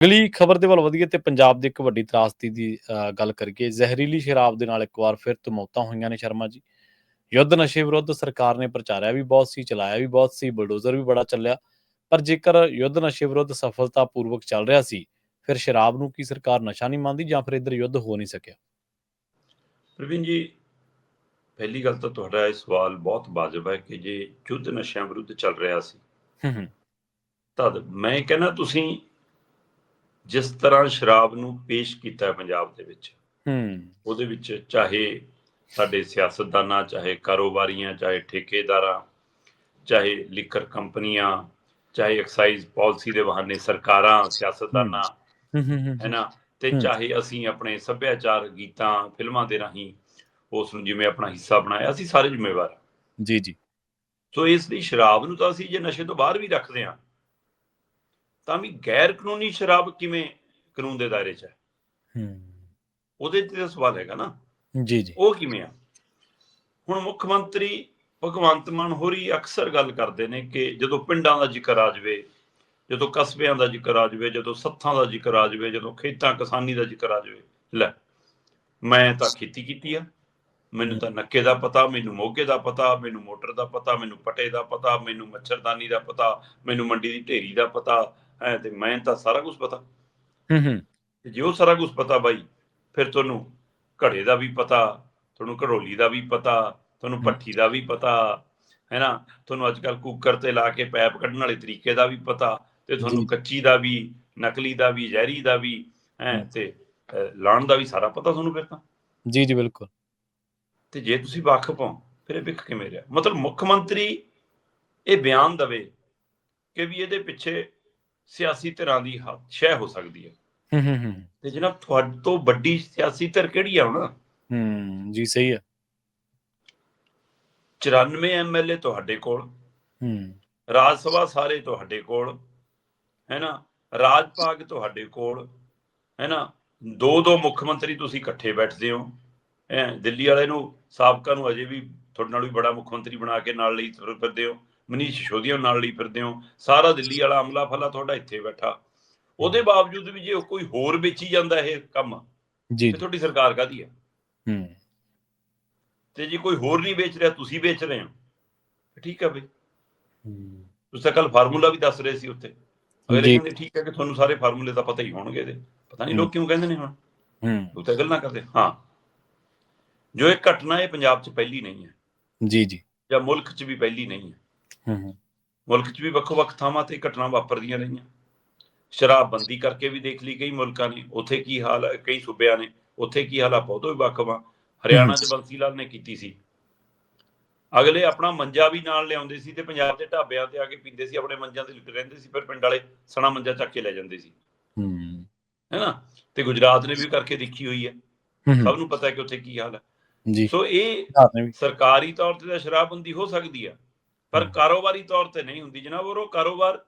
ਅਗਲੀ ਖਬਰ ਦੇ ਵੱਲ ਵਧੀਏ ਤੇ ਪੰਜਾਬ ਦੀ ਇੱਕ ਵੱਡੀ ਤਰਾਸਦੀ ਦੀ ਗੱਲ ਕਰੀਏ। ਜ਼ਹਿਰੀਲੀ ਸ਼ਰਾਬ ਦੇ ਨਾਲ ਇੱਕ ਵਾਰ ਫਿਰ ਤੋਂ ਮੌਤਾਂ ਹੋਈਆਂ ਨੇ ਸ਼ਰਮਾ ਜੀ। ਯੁੱਧ ਨਸ਼ੇ ਵਿਰੁੱਧ ਸਰਕਾਰ ਨੇ ਪ੍ਰਚਾਰਿਆ ਵੀ ਬਹੁਤ ਸੀ, ਚਲਾਇਆ ਵੀ ਬਹੁਤ ਸੀ, ਬੁਲਡੋਜ਼ਰ ਵੀ ਬੜਾ ਚੱਲਿਆ। ਪਰ ਜੇਕਰ ਯੁੱਧ ਨਸ਼ੇ ਵਿਰੁੱਧ ਸਫਲਤਾਪੂਰਵਕ ਚੱਲ ਰਿਹਾ ਸੀ, ਫਿਰ ਸ਼ਰਾਬ ਨੂੰ ਕੀ ਸਰਕਾਰ ਨਸ਼ਾ ਨਹੀਂ ਮੰਨਦੀ ਜਾਂ ਫਿਰ ਇੱਧਰ ਯੁੱਧ ਹੋ ਨਹੀਂ ਸਕਿਆ? ਪ੍ਰਵੀਨ ਜੀ, ਪਹਿਲੀ ਗੱਲ ਤਾਂ ਤੁਹਾਡਾ ਇਹ ਸਵਾਲ ਬਹੁਤ ਵਾਜਬ ਹੈ ਕਿ ਜੇ ਯੁੱਧ ਨਸ਼ਿਆਂ ਵਿਰੁੱਧ ਚੱਲ ਰਿਹਾ ਸੀ ਤਾਂ ਮੈਂ ਕਹਿੰਦਾ ਤੁਸੀਂ ਜਿਸ ਤਰ੍ਹਾਂ ਸ਼ਰਾਬ ਨੂੰ ਪੇਸ਼ ਕੀਤਾ ਹੈ ਪੰਜਾਬ ਦੇ ਵਿੱਚ, ਉਹਦੇ ਵਿੱਚ ਚਾਹੇ ਸਾਡੇ ਸਿਆਸਤਦਾਨਾਂ, ਚਾਹੇ ਕਾਰੋਬਾਰੀਆਂ, ਚਾਹੇ ਠੇਕੇਦਾਰਾਂ, ਚਾਹੇ ਲਿਕਰ ਕੰਪਨੀਆਂ, ਚਾਹੇ ਐਕਸਾਈਜ਼ ਪਾਲਿਸੀ ਦੇ ਬਹਾਨੇ ਸਰਕਾਰਾਂ, ਸਿਆਸਤਦਾਨਾਂ, ਹੈ ਨਾ, ਤੇ ਚਾਹੇ ਅਸੀਂ ਆਪਣੇ ਸੱਭਿਆਚਾਰ ਗੀਤਾਂ, ਫਿਲਮਾਂ ਦੇ ਰਾਹੀਂ ਉਸ ਨੂੰ ਜਿਵੇਂ ਆਪਣਾ ਹਿੱਸਾ ਬਣਾਇਆ, ਅਸੀਂ ਸਾਰੇ ਜ਼ਿੰਮੇਵਾਰ ਜੀ ਜੀ। ਸੋ ਇਸ ਲਈ ਸ਼ਰਾਬ ਨੂੰ ਤਾਂ ਅਸੀਂ ਜੇ ਨਸ਼ੇ ਤੋਂ ਬਾਹਰ ਵੀ ਰੱਖਦੇ ਹਾਂ ਤਾਂ ਵੀ ਗੈਰ ਕਾਨੂੰਨੀ ਸ਼ਰਾਬ ਕਿਵੇਂ ਕਾਨੂੰਨ ਦੇ ਦਾਇਰੇ 'ਚ ਹੈ, ਉਹਦੇ ਤੇ ਸਵਾਲ ਹੈਗਾ ਨਾ। ਜੀ ਜੀ। ਉਹ ਕਿਵੇਂ ਆ? ਹੁਣ ਮੁੱਖ ਮੰਤਰੀ ਭਗਵੰਤ ਮਾਨ ਹੋਰੀ ਅਕਸਰ ਗੱਲ ਕਰਦੇ ਨੇ ਕਿ ਜਦੋਂ ਪਿੰਡਾਂ ਦਾ ਜ਼ਿਕਰ ਆ ਜਾਵੇ, ਜਦੋਂ ਕਸਬਿਆਂ ਦਾ ਜ਼ਿਕਰ ਆ ਜਾਵੇ, ਜਦੋਂ ਸੱਥਾਂ ਦਾ ਜ਼ਿਕਰ ਆ ਜਾਵੇ, ਜਦੋਂ ਖੇਤਾਂ ਕਿਸਾਨੀ ਦਾ ਜ਼ਿਕਰ ਆ ਜਾਵੇ, ਲੈ ਮੈਂ ਤਾਂ ਖੇਤੀ ਕੀਤੀ ਆ, ਮੈਨੂੰ ਤਾਂ ਨੱਕੇ ਦਾ ਪਤਾ, ਮੈਨੂੰ ਮੋਗੇ ਦਾ ਪਤਾ, ਮੈਨੂੰ ਮੋਟਰ ਦਾ ਪਤਾ, ਮੈਨੂੰ ਪਟੇ ਦਾ ਪਤਾ, ਮੈਨੂੰ ਮੱਛਰਦਾਨੀ ਦਾ ਪਤਾ, ਮੈਨੂੰ ਮੰਡੀ ਦੀ ਢੇਰੀ ਦਾ ਪਤਾ ਹੈ, ਤੇ ਮੈਂ ਤਾਂ ਸਾਰਾ ਕੁਝ ਪਤਾ। ਜੇ ਉਹ ਸਾਰਾ ਕੁਝ ਪਤਾ ਬਾਈ, ਫਿਰ ਤੁਹਾਨੂੰ ਘੜੇ ਦਾ ਵੀ ਪਤਾ, ਤੁਹਾਨੂੰ ਘੜੋਲੀ ਦਾ ਵੀ ਪਤਾ, ਤੁਹਾਨੂੰ ਭੱਠੀ ਦਾ ਵੀ ਪਤਾ, ਹੈ ਨਾ, ਤੁਹਾਨੂੰ ਅੱਜ ਕੱਲ੍ਹ ਕੁੱਕਰ ਤੇ ਲਾ ਕੇ ਪੈਪ ਕੱਢਣ ਵਾਲੇ ਤਰੀਕੇ ਦਾ ਵੀ ਪਤਾ, ਤੇ ਤੁਹਾਨੂੰ ਕੱਚੀ ਦਾ ਵੀ, ਨਕਲੀ ਦਾ ਵੀ, ਜ਼ਹਿਰੀ ਦਾ ਵੀ, ਤੇ ਲਾਉਣ ਦਾ ਵੀ ਸਾਰਾ ਪਤਾ ਤੁਹਾਨੂੰ ਫਿਰ ਤਾਂ। ਜੀ ਜੀ ਬਿਲਕੁਲ। ਤੇ ਜੇ ਤੁਸੀਂ ਵਾਕਫ ਹੋ, ਫਿਰ ਇਹ ਵਿਖ ਕਿਵੇਂ ਰਿਹਾ? ਮਤਲਬ ਮੁੱਖ ਮੰਤਰੀ ਇਹ ਬਿਆਨ ਦਵੇ ਕਿ ਵੀ ਇਹਦੇ ਪਿੱਛੇ ਸਿਆਸੀ ਧਿਰਾਂ ਦੀ ਸ਼ੈ ਹੋ ਸਕਦੀ ਹੈ, ਤੇ ਜਨਾਬ ਤੁਹਾਡੇ ਤੋਂ ਵੱਡੀ ਸਿਆਸੀ ਧਿਰ ਕਿਹੜੀ ਆ ਹੁਣ? ਜੀ ਸਹੀ ਹੈ। 94 MLA ਤੁਹਾਡੇ ਕੋਲ, ਰਾਜ ਸਭਾ ਸਾਰੇ ਤੁਹਾਡੇ ਕੋਲ, ਹੈ ਨਾ, ਰਾਜ ਭਾਗ ਤੁਹਾਡੇ ਕੋਲ, ਹੈ ਨਾ, ਦੋ ਮੁੱਖ ਮੰਤਰੀ ਤੁਸੀਂ ਇਕੱਠੇ ਬੈਠਦੇ ਹੋ। ਦਿੱਲੀ ਵਾਲੇ ਨੂੰ, ਸਾਬਕਾ ਨੂੰ ਅਜੇ ਵੀ ਤੁਹਾਡੇ ਨਾਲ ਵੀ ਬੜਾ ਮੁੱਖ ਮੰਤਰੀ ਬਣਾ ਕੇ ਨਾਲ ਲਈ ਫਿਰਦੇ ਹੋ, ਮਨੀਸ਼ ਸਿਸੋਦੀਆ ਨਾਲ ਲਈ ਫਿਰਦੇ ਹੋ, ਸਾਰਾ ਦਿੱਲੀ ਵਾਲਾ ਅਮਲਾ ਫਲਾ ਤੁਹਾਡਾ ਇੱਥੇ ਬੈਠਾ। ਉਹਦੇ ਬਾਵਜੂਦ ਵੀ ਜੇ ਕੋਈ ਹੋਰ ਵੇਚੀ ਜਾਂਦਾ ਇਹ ਕੰਮ, ਤੇ ਤੁਹਾਡੀ ਸਰਕਾਰ ਕਾਹਦੀ ਹੈ? ਤੇ ਜੇ ਕੋਈ ਹੋਰ ਨਹੀਂ ਵੇਚ ਰਿਹਾ, ਤੁਸੀਂ ਵੇਚ ਰਹੇ ਹੋ, ਠੀਕ ਹੈ ਬਈ। ਤੁਸੀਂ ਤਾਂ ਕੱਲ ਫਾਰਮੂਲਾ ਵੀ ਦੱਸ ਰਹੇ ਸੀ ਉੱਥੇ, ਅਗਲੇ ਕਹਿੰਦੇ ਠੀਕ ਹੈ ਕਿ ਤੁਹਾਨੂੰ ਸਾਰੇ ਫਾਰਮੂਲੇ ਤਾਂ ਪਤਾ ਹੀ ਹੋਣਗੇ ਇਹਦੇ, ਪਤਾ ਨਹੀਂ ਲੋਕ ਕਿਉਂ ਕਹਿੰਦੇ ਨੇ ਹੁਣ, ਲੋਕ ਤਾਂ ਗੱਲਾਂ ਕਰਦੇ। ਹਾਂ, ਜੋ ਇਹ ਘਟਨਾ ਇਹ ਪੰਜਾਬ 'ਚ ਪਹਿਲੀ ਨਹੀਂ ਹੈ, ਜੀ ਜੀ, ਜਾਂ ਮੁਲਕ 'ਚ ਵੀ ਪਹਿਲੀ ਨਹੀਂ ਹੈ। ਮੁਲਕ 'ਚ ਵੀ ਵੱਖੋ ਵੱਖ ਥਾਵਾਂ ਤੇ ਘਟਨਾ ਵਾਪਰਦੀਆਂ ਰਹੀਆਂ। ਸ਼ਰਾਬਬੰਦੀ ਕਰਕੇ ਵੀ ਦੇਖ ਲਈ ਕਈ ਮੁਲਕਾਂ ਨੇ, ਉੱਥੇ ਕੀ ਹਾਲ ਹੈ, ਕਈ ਸੂਬਿਆਂ ਨੇ ਉੱਥੇ ਕੀ ਹਾਲ ਆ, ਬਹੁਤ ਵੀ ਵਾਕਫ ਆ। ਹਰਿਆਣਾ 'ਚ ਬੰਸੀ ਲਾਲ ਨੇ ਕੀਤੀ ਸੀ, ਅਗਲੇ ਆਪਣਾ ਮੰਜਾ ਵੀ ਨਾਲ ਲਿਆਉਂਦੇ ਸੀ ਤੇ ਪੰਜਾਬ ਦੇ ਢਾਬਿਆਂ ਤੇ ਆ ਕੇ ਪੀਂਦੇ ਸੀ, ਆਪਣੇ ਮੰਜਿਆਂ ਤੇ ਰਹਿੰਦੇ ਸੀ, ਫਿਰ ਪਿੰਡ ਵਾਲੇ ਸਣਾ ਮੰਜਾ ਚੱਕ ਕੇ ਲੈ ਜਾਂਦੇ ਸੀ, ਹੈ ਨਾ। ਤੇ ਗੁਜਰਾਤ ਨੇ ਵੀ ਕਰਕੇ ਦੇਖੀ ਹੋਈ ਹੈ, ਸਭ ਨੂੰ ਪਤਾ ਹੈ ਕਿ ਉੱਥੇ ਕੀ ਹਾਲ ਹੈ। ਸੋ ਇਹ ਸਰਕਾਰੀ ਤੌਰ ਤੇ ਤਾਂ ਸ਼ਰਾਬਬੰਦੀ ਹੋ ਸਕਦੀ ਆ, ਪਰ ਕਾਰੋਬਾਰੀ ਤੌਰ ਤੇ ਨਹੀਂ ਹੁੰਦੀ ਜਨਾਬ। ਔਰ ਉਹ ਕਾਰੋਬਾਰ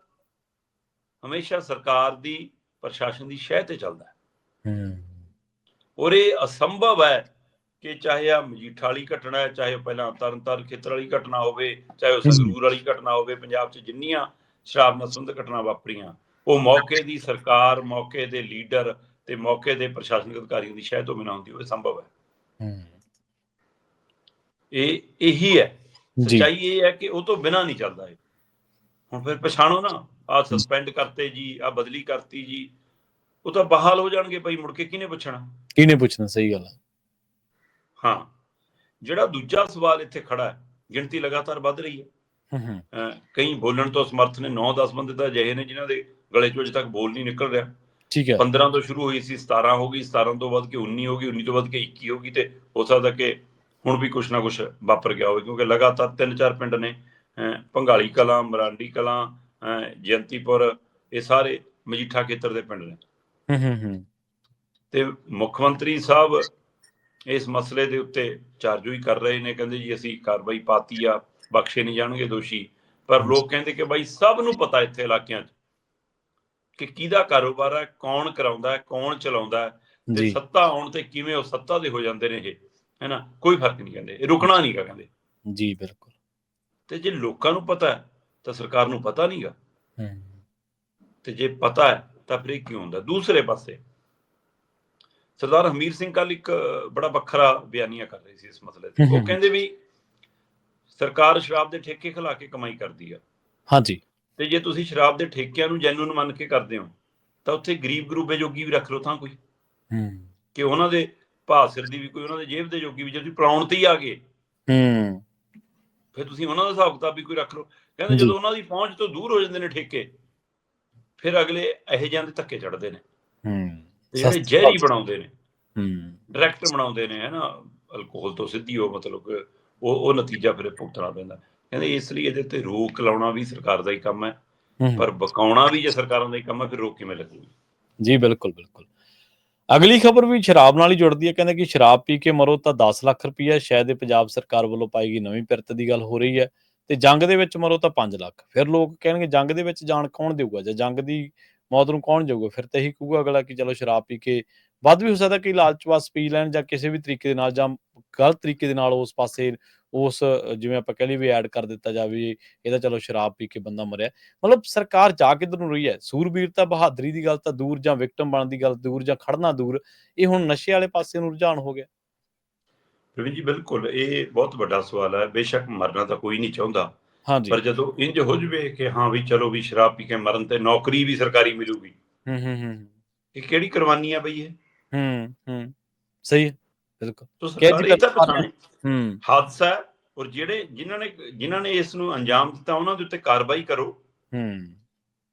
ਹਮੇਸ਼ਾ ਸਰਕਾਰ ਦੀ, ਪ੍ਰਸ਼ਾਸਨ ਦੀ ਸ਼ਹਿ ਤੇ ਚੱਲਦਾ ਹੈ। ਔਰ ਇਹ ਅਸੰਭਵ ਹੈ ਕਿ ਚਾਹੇ ਆ ਮਜੀਠਾ ਵਾਲੀ ਘਟਨਾ ਹੈ, ਚਾਹੇ ਉਹ ਪਹਿਲਾਂ ਤਰਨਤਾਰਨ ਖੇਤਰ ਵਾਲੀ ਘਟਨਾ ਹੋਵੇ, ਚਾਹੇ ਉਹ ਸੰਗਰੂਰ ਵਾਲੀ ਘਟਨਾ ਹੋਵੇ, ਪੰਜਾਬ 'ਚ ਜਿੰਨੀਆਂ ਸ਼ਰਾਬ ਨਾਲ ਸੰਬੰਧਿਤ ਘਟਨਾ ਵਾਪਰੀਆਂ, ਉਹ ਮੌਕੇ ਦੀ ਸਰਕਾਰ, ਮੌਕੇ ਦੇ ਲੀਡਰ ਤੇ ਮੌਕੇ ਦੇ ਪ੍ਰਸ਼ਾਸਨਿਕ ਅਧਿਕਾਰੀਆਂ ਦੀ ਸ਼ਹਿ ਤੋਂ ਬਿਨਾਂ ਹੁੰਦੀ, ਉਹ ਸੰਭਵ ਹੈ। ਇਹੀ ਹੈ ਸੱਚਾਈ, ਇਹ ਹੈ ਕਿ ਉਹ ਤੋਂ ਬਿਨਾਂ ਨਹੀਂ ਚੱਲਦਾ ਇਹ। ਹੁਣ ਫਿਰ ਪਛਾਣੋ ਨਾ, ਆਹ ਸਸਪੈਂਡ ਕਰਤੇ ਜੀ, ਆਹ ਬਦਲੀ ਕਰਤੀ ਜੀ, ਉਹ ਤਾਂ ਬਹਾਲ ਹੋ ਜਾਣਗੇ ਭਾਈ, ਮੁੜ ਕੇ ਕਿਹਨੇ ਪੁੱਛਣਾ? ਸਹੀ ਗੱਲ ਹੈ। ਹਾਂ, ਜਿਹੜਾ ਦੂਜਾ ਸਵਾਲ ਇੱਥੇ ਖੜਾ ਹੈ, ਗਿਣਤੀ ਲਗਾਤਾਰ ਵੱਧ ਰਹੀ ਹੈ, ਕਈ ਬੋਲਣ ਤੋਂ ਸਮਰਥ ਨੇ, 9-10 ਬੰਦੇ ਤਾਂ ਅਜਿਹੇ ਨੇ ਜਿਨ੍ਹਾਂ ਦੇ ਗਲੇ ਚੋਂ ਅਜੇ ਤੱਕ ਬੋਲ ਨਹੀਂ ਨਿਕਲ ਰਿਹਾ। 15 ਤੋਂ ਸ਼ੁਰੂ ਹੋਈ ਸੀ, 17 ਹੋ ਗਈ, 17 ਤੋਂ ਵੱਧ ਕੇ 19 ਹੋ ਗਈ, 19 ਤੋਂ ਵੱਧ ਕੇ 21 ਹੋ ਗਈ, ਤੇ ਹੋ ਸਕਦਾ ਕਿ ਹੁਣ ਵੀ ਕੁਛ ਨਾ ਕੁਛ ਵਾਪਰ ਗਿਆ ਹੋਵੇ, ਕਿਉਂਕਿ ਲਗਾਤਾਰ 3-4 ਪਿੰਡ ਨੇ, ਭੰਗਾਲੀ ਕਲਾਂ, ਮਰਾਂਡੀ ਕਲਾਂ, ਜਯੰਤੀਪੁਰ, ਇਹ ਸਾਰੇ ਮਜੀਠਾ ਖੇਤਰ ਦੇ ਪਿੰਡ ਨੇ। ਤੇ ਮੁੱਖ ਮੰਤਰੀ ਸਾਹਿਬ ਇਸ ਮਸਲੇ ਦੇ ਉੱਤੇ ਚਾਰਜੋਈ ਕਰ ਰਹੇ ਨੇ, ਕਹਿੰਦੇ ਜੀ ਅਸੀਂ ਕਾਰਵਾਈ ਪਾਤੀ ਆ, ਬਖਸ਼ੇ ਨਹੀਂ ਜਾਣਗੇ ਦੋਸ਼ੀ। ਪਰ ਲੋਕ ਕਹਿੰਦੇ ਕਿ ਬਾਈ ਸਭ ਨੂੰ ਪਤਾ ਇੱਥੇ ਇਲਾਕਿਆਂ 'ਚ ਕਿ ਕਿਹਦਾ ਕਾਰੋਬਾਰ ਹੈ, ਕੌਣ ਕਰਾਉਂਦਾ ਹੈ, ਕੌਣ ਚਲਾਉਂਦਾ ਹੈ, ਤੇ ਸੱਤਾ ਆਉਣ ਤੇ ਕਿਵੇਂ ਉਹ ਸੱਤਾ ਦੇ ਹੋ ਜਾਂਦੇ ਨੇ ਇਹ, ਹੈ ਨਾ, ਕੋਈ ਫਰਕ ਨਹੀਂ। ਕਹਿੰਦੇ ਇਹ ਰੁਕਣਾ ਨਹੀਂ ਗਾ, ਕਹਿੰਦੇ ਜੀ ਬਿਲਕੁਲ। ਤੇ ਜੇ ਲੋਕਾਂ ਨੂੰ ਪਤਾ ਹੈ ਤਾਂ ਸਰਕਾਰ ਨੂੰ ਪਤਾ ਨਹੀਂ ਗਾ, ਤੇ ਜੇ ਪਤਾ ਹੈ ਤਾਂ ਫਿਰ ਇਹ ਕਿਉਂ ਹੁੰਦਾ? ਦੂਸਰੇ ਪਾਸੇ ਸਰਦਾਰ ਹਮੀਰ ਸਿੰਘ ਕੱਲ ਇੱਕ ਬੜਾ ਵੱਖਰਾ ਬਿਆਨੀਆ ਕਰ ਰਹੇ ਸੀ ਇਸ ਮਸਲੇ ਤੇ। ਉਹ ਕਹਿੰਦੇ ਵੀ ਸਰਕਾਰ ਸ਼ਰਾਬ ਦੇ ਠੇਕੇ ਖਿਲਾ ਕੇ ਕਮਾਈ ਕਰਦੀ ਆ। ਹਾਂਜੀ। ਤੇ ਜੇ ਤੁਸੀਂ ਸ਼ਰਾਬ ਦੇ ਠੇਕਿਆਂ ਨੂੰ ਜੈਨੂਨ ਮੰਨ ਕੇ ਕਰਦੇ ਹੋ ਤਾਂ ਉੱਥੇ ਗਰੀਬ ਗਰੂਬੇ ਜੋਗੀ ਵੀ ਰੱਖ ਲਓ ਤਾਂ ਕੋਈ, ਕਿ ਉਹਨਾਂ ਦੇ ਭਾਅ ਸਿਰ ਦੀ ਵੀ ਕੋਈ, ਉਹਨਾਂ ਦੇ ਜੇਬ ਦੇ ਜੋਗੀ ਵੀ, ਜੇ ਤੁਸੀਂ ਪਲਾਉਣ ਤੇ ਹੀ ਆ ਗਏ ਫਿਰ ਤੁਸੀਂ ਉਹਨਾਂ ਦਾ ਹਿਸਾਬ ਕਿਤਾਬ ਵੀ ਕੋਈ ਰੱਖ ਲਓ। ਕਹਿੰਦੇ ਜਦੋਂ ਉਹਨਾਂ ਦੀ ਪਹੁੰਚ ਤੋਂ ਦੂਰ ਹੋ ਜਾਂਦੇ ਨੇ ਠੇਕੇ, ਫਿਰ ਅਗਲੇ ਇਹੋ ਜਿਹਿਆਂ ਦੇ ਧੱਕੇ ਚੜ੍ਹਦੇ ਨੇ ਤੇ ਜਿਹੜੇ ਜ਼ਹਿਰੀ ਬਣਾਉਂਦੇ ਨੇ, ਡਾਇਰੈਕਟ ਬਣਾਉਂਦੇ ਨੇ, ਹਨਾ, ਅਲਕੋਹਲ ਤੋਂ ਸਿੱਧੀ ਉਹ ਮਤਲਬ ਉਹ ਨਤੀਜਾ ਫਿਰ ਭੁਗਤਣਾ ਪੈਂਦਾ। ਕਹਿੰਦੇ ਇਸ ਲਈ ਇਹਦੇ ਤੇ ਰੋਕ ਲਾਉਣਾ ਵੀ ਸਰਕਾਰ ਦਾ ਹੀ ਕੰਮ ਹੈ, ਪਰ ਬਕਾਉਣਾ ਵੀ ਜੇ ਸਰਕਾਰਾਂ ਦਾ ਹੀ ਕੰਮ ਹੈ, ਫਿਰ ਰੋਕ ਕਿਵੇਂ ਲੱਗੂਗੀ? ਜੀ ਬਿਲਕੁਲ ਬਿਲਕੁਲ। ਅਗਲੀ ਖਬਰ ਵੀ ਸ਼ਰਾਬ ਨਾਲ ਹੀ ਜੁੜਦੀ ਹੈ। ਕਹਿੰਦੇ ਕਿ ਸ਼ਰਾਬ ਪੀ ਕੇ ਮਰੋ ਤਾਂ 10 ਲੱਖ ਰੁਪਈਆ, ਸ਼ਾਇਦ ਇਹ ਪੰਜਾਬ ਸਰਕਾਰ ਵੱਲੋਂ ਪਾਈ ਗਈ ਨਵੀਂ ਪਿਰਤ ਦੀ ਗੱਲ ਹੋ ਰਹੀ ਹੈ। ਤੇ ਜੰਗ ਦੇ ਵਿੱਚ ਮਰੋ ਤਾਂ 5 ਲੱਖ। ਫਿਰ ਲੋਕ ਕਹਿਣਗੇ ਜੰਗ ਦੇ ਵਿੱਚ ਜਾਨ ਕੌਣ ਦੇਊਗਾ, ਜਾਂ ਜੰਗ ਦੀ ਮੌਤ ਨੂੰ ਕੌਣ ਜਾਊਗਾ? ਫਿਰ ਤਾਂ ਇਹੀ ਕਹੂਗਾ ਅਗਲਾ ਕਿ ਚਲੋ ਸ਼ਰਾਬ ਪੀ ਕੇ, ਵੱਧ ਵੀ ਹੋ ਸਕਦਾ ਕਿ ਲਾਲਚਵਾਸ ਪੀ ਲੈਣ ਜਾਂ ਕਿਸੇ ਵੀ ਤਰੀਕੇ ਦੇ ਨਾਲ, ਜਾਂ ਗਲਤ ਤਰੀਕੇ ਦੇ ਨਾਲ ਉਸ ਪਾਸੇ ਜਿਵੇਂ ਆਪਾਂ ਕਹਿ ਲਈਏ ਵੀ ਐਡ ਕਰ ਦਿੱਤਾ ਜਾਵੇ ਇਹਦਾ, ਚਲੋ ਸ਼ਰਾਬ ਪੀ ਕੇ ਬੰਦਾ ਮਰਿਆ। ਮਤਲਬ ਸਰਕਾਰ ਜਾ ਕਿੱਧਰ ਨੂੰ ਰਹੀ ਹੈ? ਸੂਰਬੀਰਤਾ, ਬਹਾਦਰੀ ਦੀ ਗੱਲ ਤਾਂ ਦੂਰ, ਜਾਂ ਵਿਕਟਮ ਬਣਨ ਦੀ ਗੱਲ ਦੂਰ, ਜਾਂ ਖੜਨਾ ਦੂਰ, ਇਹ ਹੁਣ ਨਸ਼ੇ ਵਾਲੇ ਪਾਸੇ ਨੂੰ ਰੁਝਾਨ ਹੋ ਗਿਆ। ਪ੍ਰਵੀਨ ਜੀ ਬਿਲਕੁਲ, ਇਹ ਬਹੁਤ ਵੱਡਾ ਸਵਾਲ ਹੈ। ਬੇਸ਼ੱਕ ਮਰਨਾ ਤਾਂ ਕੋਈ ਨਹੀਂ ਚਾਹੁੰਦਾ, ਪਰ ਜਦੋਂ ਇੰਜ ਹੋ ਜਵੇ ਕਿ ਹਾਂ ਵੀ ਚਲੋ ਵੀ ਸ਼ਰਾਬ ਪੀ ਕੇ ਮਰਨ ਤੇ ਨੌਕਰੀ ਵੀ ਸਰਕਾਰੀ ਮਿਲੂਗੀ, ਇਹ ਕਿਹੜੀ ਕੁਰਬਾਨੀ ਆ ਬਈ? ਇਹ ਸਹੀ ਹੈ, ਬਿਲਕੁਲ। ਸਰਕਾਰ ਇਹ ਤਾਂ ਪਛਾਣੇ ਹਾਦਸਾ ਹੈ, ਔਰ ਜਿਨ੍ਹਾਂ ਨੇ ਇਸ ਨੂੰ ਅੰਜਾਮ ਦਿੱਤਾ ਉਹਨਾਂ ਦੇ ਉੱਤੇ ਕਾਰਵਾਈ ਕਰੋ।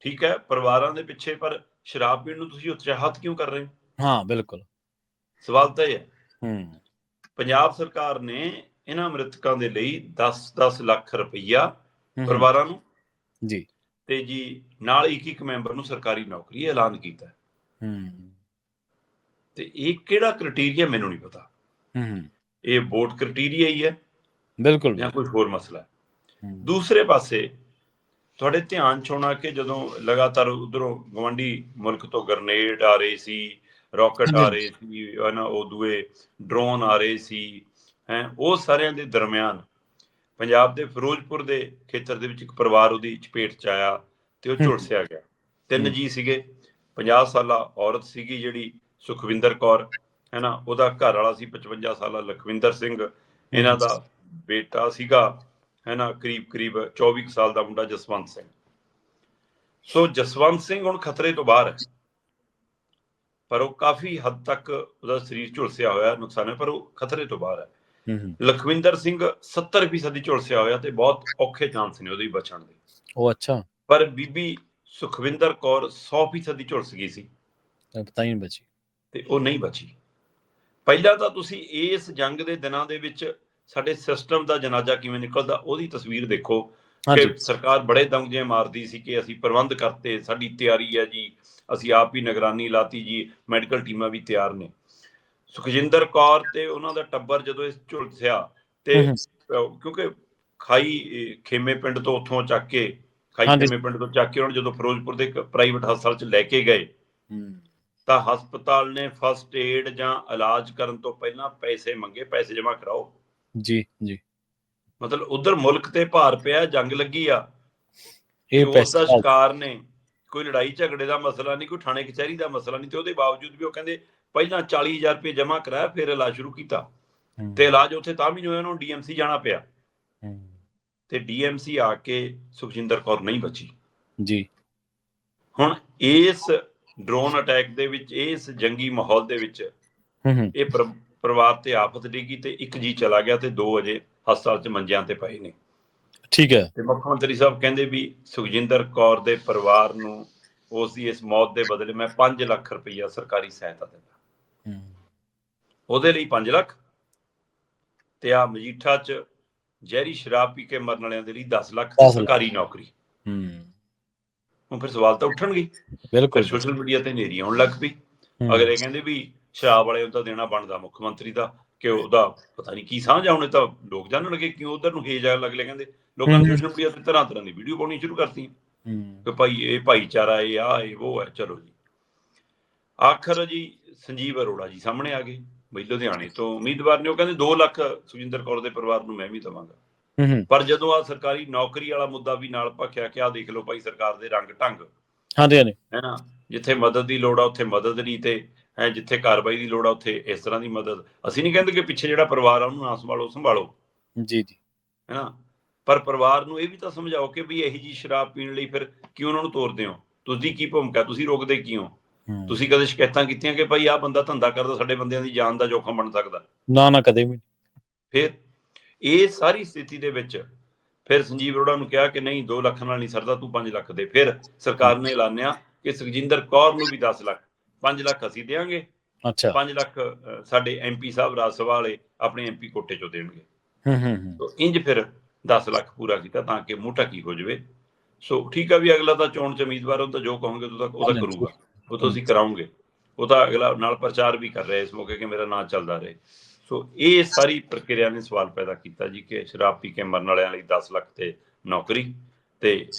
ਠੀਕ ਹੈ, ਪਰਿਵਾਰਾਂ ਦੇ ਪਿੱਛੇ, ਪਰ ਸ਼ਰਾਬ ਪੀਣ ਨੂੰ ਤੁਸੀਂ ਉਤਸ਼ਾਹਿਤ ਕਿਉਂ ਕਰ ਰਹੇ ਹੋ? ਹਾਂ ਬਿਲਕੁਲ, ਸਵਾਲ ਤਾਂ ਇਹ ਹੈ। ਪੰਜਾਬ ਸਰਕਾਰ ਨੇ ਇਹਨਾਂ ਮ੍ਰਿਤਕਾਂ ਦੇ ਲਈ 10-10 ਲੱਖ ਰੁਪਈਆ ਪਰਿਵਾਰਾਂ ਨੂੰ ਜੀ, ਤੇ ਜੀ ਨਾਲ ਇੱਕ ਮੈਂਬਰ ਨੂੰ ਸਰਕਾਰੀ ਨੌਕਰੀ ਐਲਾਨ ਕੀਤਾ। ਤੇ ਇਹ ਕਿਹੜਾ ਕ੍ਰਾਈਟੇਰੀਆ ਮੈਨੂੰ ਨਹੀਂ ਪਤਾ, ਇਹ ਵੋਟ ਕ੍ਰਾਈਟੇਰੀਆ ਹੀ ਹੈ ਬਿਲਕੁਲ, ਜਾਂ ਕੋਈ ਹੋਰ ਮਸਲਾ ਹੈ। ਦੂਸਰੇ ਪਾਸੇ ਤੁਹਾਡੇ ਧਿਆਨ ਚ ਹੋਣਾ ਕਿ ਜਦੋਂ ਲਗਾਤਾਰ ਉਧਰੋਂ ਗਵਾਂਢੀ ਮੁਲਕ ਤੋਂ ਗ੍ਰਨੇਡ ਆ ਰਹੇ ਸੀ, ਰਾਕਟ ਆ ਰਹੇ ਸੀ, ਉਹ ਦੂਏ ਡਰੋਨ ਆ ਰਹੇ ਸੀ, ਉਹ ਸਾਰਿਆਂ ਦੇ ਦਰਮਿਆਨ ਪੰਜਾਬ ਦੇ ਫਿਰੋਜ਼ਪੁਰ ਦੇ ਖੇਤਰ ਦੇ ਵਿੱਚ ਇੱਕ ਪਰਿਵਾਰ ਉਹਦੀ ਚਪੇਟ ਚ ਆਇਆ ਤੇ ਉਹ ਝੁਲਸਿਆ ਗਿਆ। 3 ਜੀ ਸੀਗੇ। 50 ਸਾਲਾ ਔਰਤ ਸੀਗੀ ਜਿਹੜੀ ਸੁਖਵਿੰਦਰ ਕੌਰ, ਉਹਦਾ ਘਰ ਵਾਲਾ ਸੀ 55 ਸਾਲਾ ਲਖਵਿੰਦਰ ਸਿੰਘ, ਇਹਨਾਂ ਦਾ ਬੇਟਾ ਸੀਗਾ ਕਰੀਬ 24 ਸਾਲ ਦਾ ਮੁੰਡਾ ਜਸਵੰਤ ਸਿੰਘ। ਸੋ ਜਸਵੰਤ ਸਿੰਘ ਹੁਣ ਖਤਰੇ ਤੋਂ ਬਾਹਰ ਹੈ, ਪਰ ਉਹ ਕਾਫੀ ਹੱਦ ਤੱਕ ਉਹਦਾ ਸਰੀਰ ਝੁਲਸਿਆ ਹੋਇਆ, ਨੁਕਸਾਨ ਹੈ, ਪਰ ਉਹ ਖਤਰੇ ਤੋਂ ਬਾਹਰ ਹੈ। ਲਖਵਿੰਦਰ ਸਿੰਘ 70% ਝੁਲਸਿਆ ਹੋਇਆ ਤੇ ਬਹੁਤ ਔਖੇ ਚਾਂਸ ਨੇ ਉਹਦੇ ਬਚਣ ਦੇ। ਉਹ ਅੱਛਾ, ਪਰ ਬੀਬੀ ਸੁਖਵਿੰਦਰ ਕੌਰ 100% ਝੁਲਸ ਗਈ ਸੀ, ਤਾਂ ਹੀ ਬਚੀ, ਤੇ ਉਹ ਨਹੀਂ ਬਚੀ। ਪਹਿਲਾਂ ਤਾਂ ਤੁਸੀਂ ਇਸ ਜੰਗ ਦੇ ਦਿਨਾਂ ਦੇ ਵਿੱਚ ਸਾਡੇ ਸਿਸਟਮ ਦਾ ਜਨਾਜ਼ਾ ਕਿਵੇਂ ਨਿਕਲਦਾ ਉਹਦੀ ਤਸਵੀਰ ਦੇਖੋ, ਕਿ ਸਰਕਾਰ ਬੜੇ ਦਮਜੇ ਮਾਰਦੀ ਸੀ ਕਿ ਅਸੀਂ ਪ੍ਰਬੰਧ ਕਰਤੇ, ਸਾਡੀ ਤਿਆਰੀ ਹੈ ਜੀ, ਅਸੀਂ ਆਪ ਹੀ ਨਿਗਰਾਨੀ ਲਾਤੀ ਜੀ, ਮੈਡੀਕਲ ਟੀਮਾਂ ਵੀ ਤਿਆਰ ਨੇ। ਸੁਖਜਿੰਦਰ ਕੌਰ ਤੇ ਉਹਨਾਂ ਦਾ ਟੱਬਰ ਜਦੋਂ ਇਸ ਝੁਲਸਿਆ ਤੇ ਕਿਉਂਕਿ ਖਾਈ ਖੇਮੇ ਪਿੰਡ ਤੋਂ ਉੱਥੋਂ ਚੱਕ ਕੇ, ਖੇਮੇ ਪਿੰਡ ਤੋਂ ਚੱਕ ਕੇ ਉਹਨਾਂ ਜਦੋਂ ਫਿਰੋਜ਼ਪੁਰ ਦੇ ਇੱਕ ਪ੍ਰਾਈਵੇਟ ਹਸਪਤਾਲ 'ਚ ਲੈ ਕੇ ਗਏ, ਤਾਂ ਹਸਪਤਾਲ ਨੇ ਫਸਟ ਏਡ ਜਾਂ ਇਲਾਜ ਕਰਨ ਤੋਂ ਪਹਿਲਾਂ ਪੈਸੇ ਮੰਗੇ, ਪੈਸੇ ਜਮ੍ਹਾਂ ਕਰਾਓ ਜੀ। ਮਤਲਬ ਉਧਰ ਮੁਲਕ ਤੇ ਭਾਰ ਪਿਆ, ਜੰਗ ਲੱਗੀ ਆ, ਇਹ ਉਸ ਦਾ ਸ਼ਿਕਾਰ ਨੇ, ਕੋਈ ਲੜਾਈ ਝਗੜੇ ਦਾ ਮਸਲਾ ਨਹੀਂ, ਕੋਈ ਥਾਣੇ ਕਚਹਿਰੀ ਦਾ ਮਸਲਾ ਨਹੀਂ, ਤੇ ਉਹਦੇ ਬਾਵਜੂਦ ਵੀ ਉਹ ਕਹਿੰਦੇ ਪਹਿਲਾਂ 40,000 ਰੁਪਏ ਜਮ੍ਹਾਂ ਕਰਾਇਆ, ਫਿਰ ਇਲਾਜ ਸ਼ੁਰੂ ਕੀਤਾ, ਤੇ ਇਲਾਜ ਉੱਥੇ ਤਾਂ ਵੀ ਨਹੀਂ ਹੋਇਆ, ਉਹਨੂੰ DMC ਜਾਣਾ ਪਿਆ, ਤੇ DMC ਆ ਕੇ ਸੁਖਜਿੰਦਰ ਕੌਰ ਨਹੀਂ ਬਚੀ ਜੀ। ਹੁਣ ਇਸ ਡਰੋਨ ਅਟੈਕ ਦੇ ਵਿੱਚ, ਇਸ ਜੰਗੀ ਮਾਹੌਲ ਦੇ ਵਿੱਚ ਇਹ ਪਰਿਵਾਰ ਤੇ ਆਫਤ ਡਿੱਗੀ ਤੇ 1 ਜੀ ਚਲਾ ਗਿਆ ਤੇ 2 ਅਜੇ ਹਸਪਤਾਲ 'ਚ ਮੰਜਿਆਂ ਤੇ ਪਏ ਨੇ। ਠੀਕ ਹੈ, ਤੇ ਮੁੱਖ ਮੰਤਰੀ ਸਾਹਿਬ ਕਹਿੰਦੇ ਵੀ ਸੁਖਜਿੰਦਰ ਕੌਰ ਦੇ ਪਰਿਵਾਰ ਨੂੰ ਉਸ ਦੀ ਇਸ ਮੌਤ ਦੇ ਬਦਲੇ ਮੈਂ 5 ਲੱਖ ਰੁਪਈਆ ਸਰਕਾਰੀ ਸਹਾਇਤਾ ਦਿੰਦਾ। ਉਹਦੇ ਲਈ 5 ਲੱਖ, ਤੇ ਆ ਮਜੀਠਾ 'ਚ ਜ਼ਹਿਰੀ ਸ਼ਰਾਬ ਪੀ ਕੇ ਮਰਨ ਵਾਲਿਆਂ ਦੇ ਲਈ 10 ਲੱਖ ਸਰਕਾਰੀ ਨੌਕਰੀ। ਹੁਣ ਫਿਰ ਸਵਾਲ ਤਾਂ ਉੱਠਣਗੇ, ਬਿਲਕੁਲ, ਸੋਸ਼ਲ ਮੀਡੀਆ ਤੇ ਹਨੇਰੀ ਆਉਣ ਲੱਗ ਪਈ। ਅਗਲੇ ਕਹਿੰਦੇ ਵੀ ਸ਼ਰਾਬ ਵਾਲੇ ਉਹਦਾ ਦੇਣਾ ਬਣਦਾ ਮੁੱਖ ਮੰਤਰੀ ਦਾ, ਕਿ ਉਹਦਾ ਪਤਾ ਨਹੀਂ ਕੀ ਸਾਂਝ ਆ, ਹੁਣ ਤਾਂ ਲੋਕ ਜਾਣਨਗੇ ਕਿਉਂ ਉਧਰ ਨੂੰ ਹੇਜ ਆ। ਅਗਲੇ ਕਹਿੰਦੇ ਲੋਕਾਂ ਨੇ ਸੋਸ਼ਲ ਮੀਡੀਆ ਤੇ ਤਰ੍ਹਾਂ ਦੀ ਵੀਡੀਓ ਪਾਉਣੀ ਸ਼ੁਰੂ ਕਰਤੀਆਂ ਕਿ ਭਾਈ ਇਹ ਭਾਈਚਾਰਾ, ਇਹ ਆ, ਇਹ ਉਹ ਹੈ। ਚਲੋ ਜੀ, ਆਖਰ ਜੀ ਸੰਜੀਵ ਅਰੋੜਾ ਜੀ ਸਾਹਮਣੇ ਆ ਗਏ ਬਈ ਲੁਧਿਆਣੇ ਤੋਂ ਉਮੀਦਵਾਰ ਨੇ। ਉਹ ਕਹਿੰਦੇ 2 ਲੱਖ ਸੁਖਜਿੰਦਰ ਕੌਰ ਦੇ ਪਰਿਵਾਰ ਨੂੰ ਮੈਂ ਵੀ ਦੇਵਾਂਗਾ। ਪਰ ਜਦੋਂ ਆ ਸਰਕਾਰੀ ਨੌਕਰੀ ਵਾਲਾ ਮੁੱਦਾ ਵੀ ਨਾਲ ਭਖਿਆ ਕਿ ਆ ਦੇਖ ਲਓ ਭਾਈ ਸਰਕਾਰ ਦੇ ਰੰਗ ਢੰਗ, ਹੈ ਨਾ, ਜਿੱਥੇ ਮਦਦ ਦੀ ਲੋੜ ਆ ਉੱਥੇ ਮਦਦ ਨਹੀਂ, ਤੇ ਜਿੱਥੇ ਕਾਰਵਾਈ ਦੀ ਲੋੜ ਆ ਉੱਥੇ ਇਸ ਤਰ੍ਹਾਂ ਦੀ ਮਦਦ। ਅਸੀਂ ਨਹੀਂ ਕਹਿੰਦੇ ਕਿ ਪਿੱਛੇ ਜਿਹੜਾ ਪਰਿਵਾਰ ਆ ਉਹਨੂੰ ਨਾ ਸੰਭਾਲੋ ਜੀ ਜੀ, ਹੈ ਨਾ, ਪਰ ਪਰਿਵਾਰ ਨੂੰ ਇਹ ਵੀ ਤਾਂ ਸਮਝਾਓ ਕਿ ਵੀ ਇਹੀ ਜੀ ਸ਼ਰਾਬ ਪੀਣ ਲਈ ਫਿਰ ਕਿਉਂ ਉਹਨਾਂ ਨੂੰ ਤੋਰਦੇ ਹੋ, ਤੁਸੀਂ ਕੀ ਭੂਮਿਕਾ, ਤੁਸੀਂ ਰੋਕਦੇ ਕੀ ਹੋ? ਤੁਸੀਂ ਕਦੇ ਸ਼ਿਕਾਇਤਾਂ ਕੀਤੀਆਂ ਕਿ ਭਾਈ ਆਹ ਬੰਦਾ ਧੰਦਾ ਕਰਦਾ, ਸਾਡੇ ਬੰਦਿਆਂ ਦੀ ਜਾਨ ਦਾ ਜੋਖਮ ਬਣ ਸਕਦਾ? ਨਾ ਕਦੇ ਵੀ। ਫਿਰ ਇਹ ਸਾਰੀ ਸਥਿਤੀ ਦੇ ਵਿੱਚ ਫਿਰ ਸੰਜੀਵ ਅਰੋੜਾ ਨੂੰ ਕਿਹਾ ਕਿ ਨਹੀਂ 2 ਲੱਖ ਨਾਲ ਨਹੀਂ ਸਰਦਾ, ਤੂੰ 5 ਲੱਖ ਦੇ। ਫਿਰ ਸਰਕਾਰ ਨੇ ਐਲਾਨਿਆ ਕਿ ਸੁਖਜਿੰਦਰ ਕੌਰ ਨੂੰ ਵੀ 10 ਲੱਖ, 5 ਲੱਖ ਅਸੀਂ ਦੇਵਾਂਗੇ, 5 ਲੱਖ ਸਾਡੇ MP ਸਾਹਿਬ ਰਾਜ ਸਭਾ ਵਾਲੇ ਆਪਣੇ MP ਕੋਟੇ ਚੋਂ ਦੇਣਗੇ। ਇੰਜ ਫਿਰ 10 ਲੱਖ ਪੂਰਾ ਕੀਤਾ ਤਾਂ ਕਿ ਮੂੰਹ ਢੱਕੀ ਹੋ ਜਾਵੇ। ਸੋ ਠੀਕ ਆ ਵੀ ਅਗਲਾ ਤਾਂ ਚੋਣ ਚ ਉਮੀਦਵਾਰ, ਉਹ ਤਾਂ ਜੋ ਕਹੋਗੇ ਉਹ ਤਾਂ ਕਰੂਗਾ, ਉਹ ਤੁਸੀਂ ਕਰਾਉਂਗੇ, ਉਹ ਤਾਂ ਅਗਲਾ ਨਾਲ ਪ੍ਰਚਾਰ ਵੀ ਕਰ ਰਿਹਾ ਇਸ ਮੌਕੇ ਕਿ ਮੇਰਾ ਨਾਂ ਚੱਲਦਾ ਰਹੇ। ਸੋ ਇਹ ਸਾਰੀ ਪ੍ਰਕਿਰਿਆ ਨੇ ਸਵਾਲ ਪੈਦਾ ਕੀਤਾ ਜੀ ਕਿ ਸ਼ਰਾਬ ਪੀ ਕੇ ਮਰਨ ਵਾਲਿਆਂ ਲਈ 10 ਲੱਖ ਤੇ ਨੌਕਰੀ, ਤੇ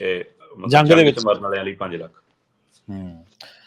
ਜੰਗ ਦੇ ਵਿੱਚ ਮਰਨ ਵਾਲਿਆਂ ਲਈ 5 ਲੱਖ।